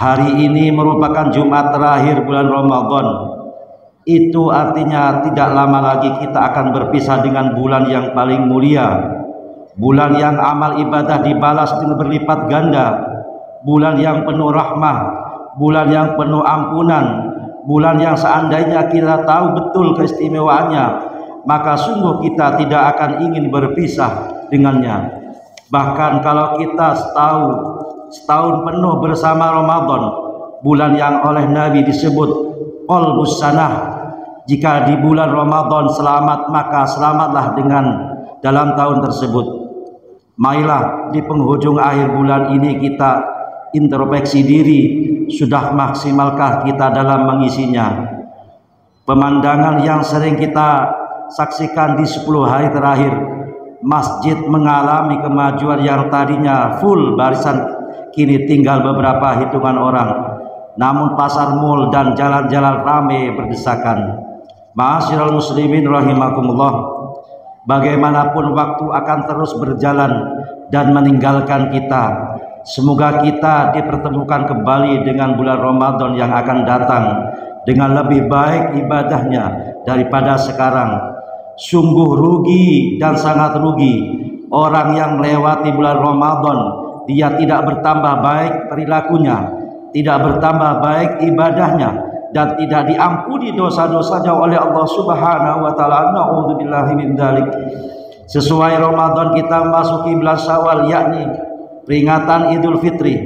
Hari ini merupakan Jumat terakhir bulan Ramadan. Itu artinya tidak lama lagi kita akan berpisah dengan bulan yang paling mulia, bulan yang amal ibadah dibalas dengan berlipat ganda, bulan yang penuh rahmah, bulan yang penuh ampunan, bulan yang seandainya kita tahu betul keistimewaannya, maka sungguh kita tidak akan ingin berpisah dengannya. Bahkan kalau kita setahun penuh bersama Ramadan, bulan yang oleh Nabi disebut qalbus sanah. Jika di bulan Ramadan selamat, maka selamatlah dengan dalam tahun tersebut. Marilah di penghujung akhir bulan ini kita introspeksi diri, sudah maksimalkah kita dalam mengisinya? Pemandangan yang sering kita saksikan di 10 hari terakhir, masjid mengalami kemajuan yang tadinya full barisan, kini tinggal beberapa hitungan orang. Namun pasar mal dan jalan-jalan ramai berdesakan. Ma'asyiral muslimin rahimakumullah, bagaimanapun waktu akan terus berjalan dan meninggalkan kita. Semoga kita dipertemukan kembali dengan bulan Ramadan yang akan datang dengan lebih baik ibadahnya daripada sekarang. Sungguh rugi dan sangat rugi orang yang melewati bulan Ramadan, dia tidak bertambah baik perilakunya, tidak bertambah baik ibadahnya, dan tidak diampuni dosa-dosanya oleh Allah Subhanahu wa taala. Nauzubillahi min dzalik. Sesuai Ramadan kita memasuki bulan Syawal, yakni peringatan Idul Fitri,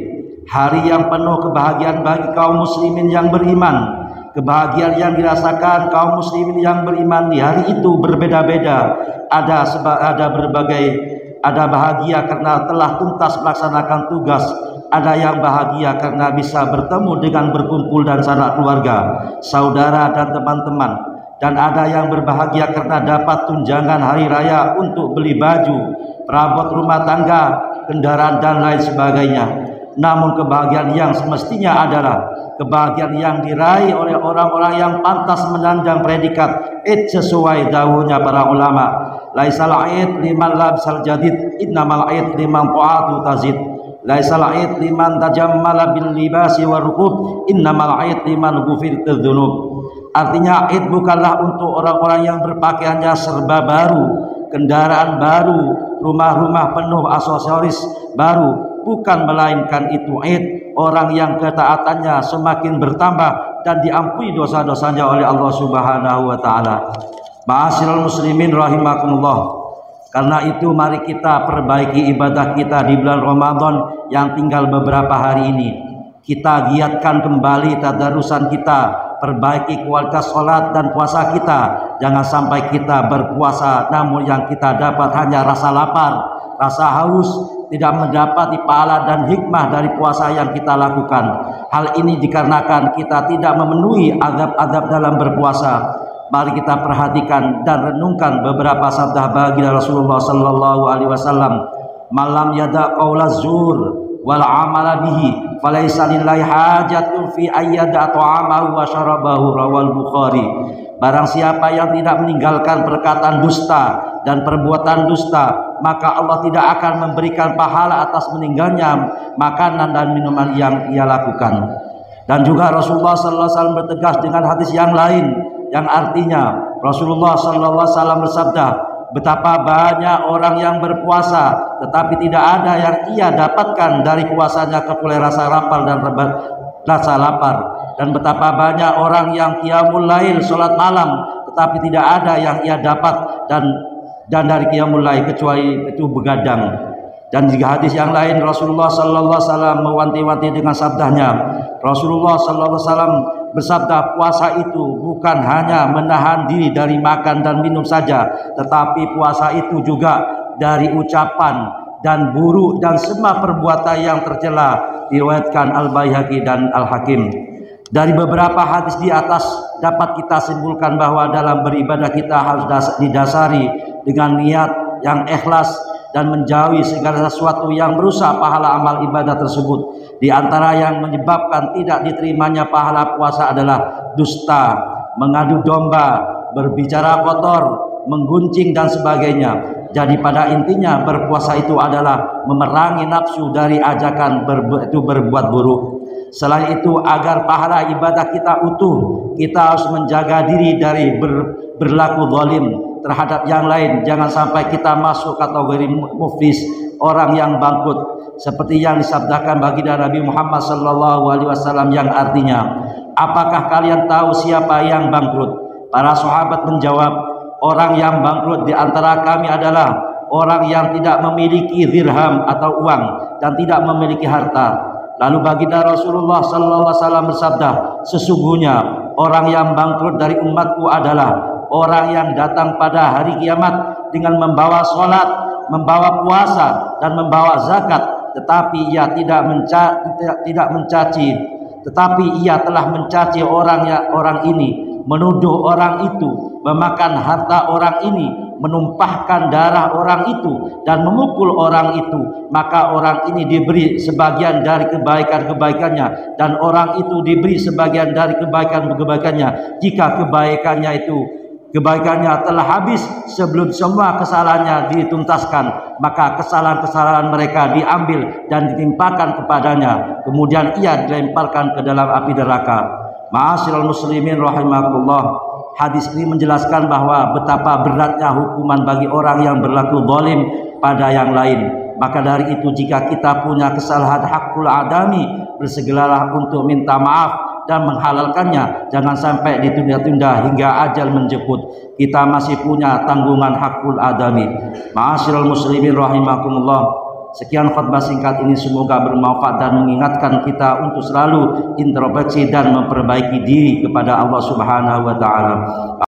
hari yang penuh kebahagiaan bagi kaum muslimin yang beriman. Kebahagiaan yang dirasakan kaum muslimin yang beriman di hari itu berbeda-beda. Ada bahagia karena telah tuntas melaksanakan tugas, ada yang bahagia karena bisa bertemu dengan berkumpul dan sanak keluarga, saudara dan teman-teman, dan ada yang berbahagia karena dapat tunjangan hari raya untuk beli baju, perabot rumah tangga, kendaraan dan lain sebagainya. Namun kebahagiaan yang semestinya adalah kebahagiaan yang diraih oleh orang-orang yang pantas menandang predikat Id sesuai dawuhnya para ulama. Laisal Id liman labsal jadid, innamal Id liman ta'atu tazid. Laisal Id liman tajammala bil libasi warukub, innamal Id liman ghufirtu dzunub. Artinya Id bukanlah untuk orang-orang yang berpakaiannya serba baru, kendaraan baru, rumah-rumah penuh aksesoris baru. Bukan, melainkan itu Id orang yang ketaatannya semakin bertambah dan diampuni dosa-dosanya oleh Allah Subhanahu wa taala. Ma'asyiral muslimin rahimakumullah. Karena itu mari kita perbaiki ibadah kita di bulan Ramadan yang tinggal beberapa hari ini. Kita giatkan kembali tadarusan kita, perbaiki kualitas sholat dan puasa kita. Jangan sampai kita berpuasa namun yang kita dapat hanya rasa lapar, rasa haus, tidak mendapati pahala dan hikmah dari puasa yang kita lakukan. Hal ini dikarenakan kita tidak memenuhi adab-adab dalam berpuasa. Mari kita perhatikan dan renungkan beberapa sabda baginda Rasulullah sallallahu alaihi wasallam. Malam yada qaulaz zur wal amala bihi falaysa lillahi hajatun fi ayyada ta'amahu wa syarabahu, rawal Bukhari. Barang siapa yang tidak meninggalkan perkataan dusta dan perbuatan dusta, maka Allah tidak akan memberikan pahala atas meninggalnya makanan dan minuman yang ia lakukan. Dan juga Rasulullah sallallahu alaihi wasallam bertegas dengan hadis yang lain, yang artinya Rasulullah sallallahu alaihi wasallam bersabda, betapa banyak orang yang berpuasa tetapi tidak ada yang ia dapatkan dari puasanya kecuali rasa lapar dan rasa lapar, dan betapa banyak orang yang qiyamul lail, salat malam, tetapi tidak ada yang ia dapat dan dari qiyamul lail kecuali itu begadang. Dan juga hadis yang lain Rasulullah sallallahu alaihi wasallam mewanti-wanti dengan sabdanya. Rasulullah sallallahu alaihi wasallam bersabda, puasa itu bukan hanya menahan diri dari makan dan minum saja, tetapi puasa itu juga dari ucapan dan buruk dan semua perbuatan yang tercela. Diriwayatkan Al-Baihaqi dan Al-Hakim. Dari beberapa hadis di atas dapat kita simpulkan bahwa dalam beribadah kita harus didasari dengan niat yang ikhlas dan menjauhi segala sesuatu yang merusak pahala amal ibadah tersebut. Di antara yang menyebabkan tidak diterimanya pahala puasa adalah dusta, mengadu domba, berbicara kotor, menggunjing dan sebagainya. Jadi pada intinya berpuasa itu adalah memerangi nafsu dari ajakan berbuat buruk. Selain itu, agar pahala ibadah kita utuh, kita harus menjaga diri dari berlaku zalim terhadap yang lain. Jangan sampai kita masuk kategori muflis, orang yang bangkrut, seperti yang disabdakan baginda Nabi Muhammad SAW yang artinya, apakah kalian tahu siapa yang bangkrut? Para sahabat menjawab, orang yang bangkrut di antara kami adalah orang yang tidak memiliki dirham atau uang dan tidak memiliki harta. Lalu baginda Rasulullah SAW bersabda, sesungguhnya orang yang bangkrut dari umatku adalah orang yang datang pada hari kiamat dengan membawa sholat, membawa puasa, dan membawa zakat, tetapi ia tidak mencaci, tetapi ia telah mencaci orang ini, menuduh orang itu, memakan harta orang ini, menumpahkan darah orang itu, dan memukul orang itu. Maka orang ini diberi sebagian dari kebaikan-kebaikannya, dan orang itu diberi sebagian dari kebaikan-kebaikannya jika kebaikannya telah habis sebelum semua kesalahannya dituntaskan. Maka kesalahan-kesalahan mereka diambil dan ditimpakan kepadanya, kemudian ia dilemparkan ke dalam api neraka. Ma'asyiral muslimin rahimakumullah, hadis ini menjelaskan bahwa betapa beratnya hukuman bagi orang yang berlaku zalim pada yang lain. Maka dari itu, jika kita punya kesalahan hakul adami, bersegeralah untuk minta maaf dan menghalalkannya. Jangan sampai ditunda-tunda hingga ajal menjemput. Kita masih punya tanggungan hakul adami. Ma'asyiral muslimin rahimakumullah, sekian khutbah singkat ini semoga bermanfaat dan mengingatkan kita untuk selalu introspeksi dan memperbaiki diri kepada Allah Subhanahu wa taala.